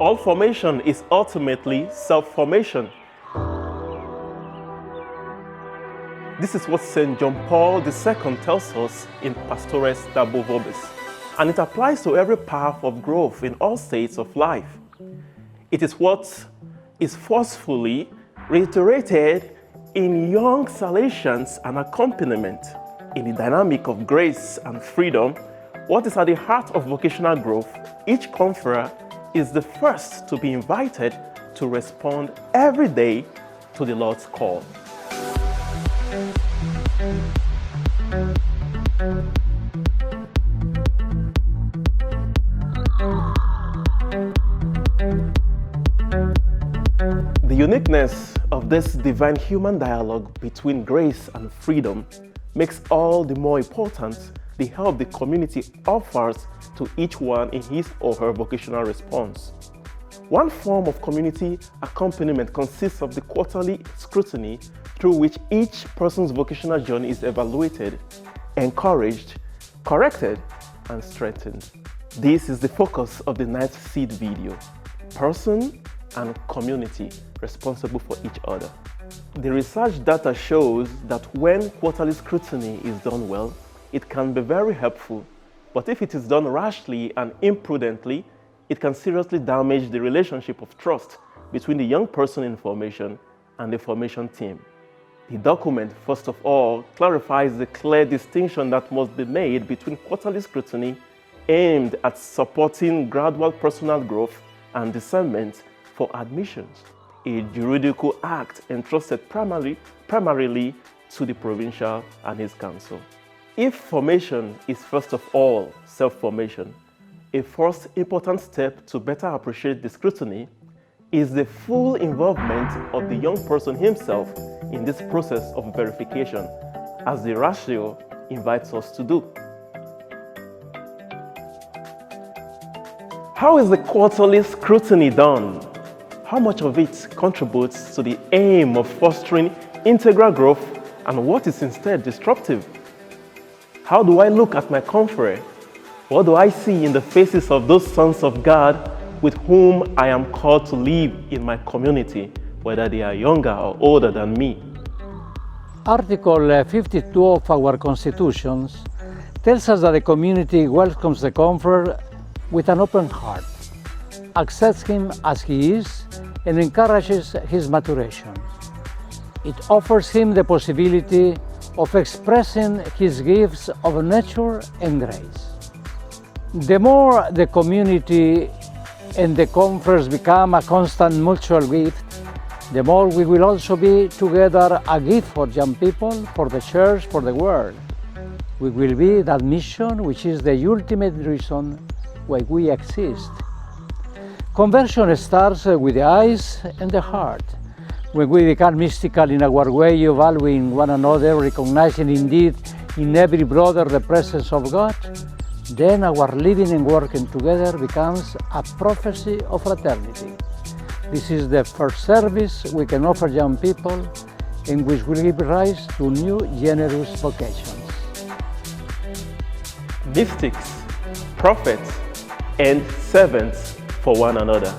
All formation is ultimately self-formation. This is what St. John Paul II tells us in Pastores Dabo Vobis, and it applies to every path of growth in all states of life. It is what is forcefully reiterated in young Salesians and accompaniment. In the dynamic of grace and freedom, what is at the heart of vocational growth, each conferrer is the first to be invited to respond every day to the Lord's call. The uniqueness of this divine human dialogue between grace and freedom makes all the more important the help the community offers to each one in his or her vocational response. One form of community accompaniment consists of the quarterly scrutiny through which each person's vocational journey is evaluated, encouraged, corrected, and strengthened. This is the focus of the ninth seed video: person and community responsible for each other. The research data shows that when quarterly scrutiny is done well, it can be very helpful, but if it is done rashly and imprudently, it can seriously damage the relationship of trust between the young person in formation and the formation team. The document, first of all, clarifies the clear distinction that must be made between quarterly scrutiny aimed at supporting gradual personal growth and discernment for admissions, a juridical act entrusted primarily to the provincial and his council. If formation is first of all self-formation, a first important step to better appreciate the scrutiny is the full involvement of the young person himself in this process of verification, as the ratio invites us to do. How is the quarterly scrutiny done? How much of it contributes to the aim of fostering integral growth, and what is instead disruptive? How do I look at my conferee? What do I see in the faces of those sons of God with whom I am called to live in my community, whether they are younger or older than me? Article 52 of our Constitution tells us that the community welcomes the conferer with an open heart, accepts him as he is, and encourages his maturation. It offers him the possibility of expressing his gifts of nature and grace. The more the community and the conference become a constant mutual gift, the more we will also be together a gift for young people, for the church, for the world. We will be that mission which is the ultimate reason why we exist. Conversion starts with the eyes and the heart. When we become mystical in our way of valuing one another, recognizing indeed in every brother the presence of God, then our living and working together becomes a prophecy of fraternity. This is the first service we can offer young people, and which will give rise to new generous vocations. Mystics, prophets, and servants for one another.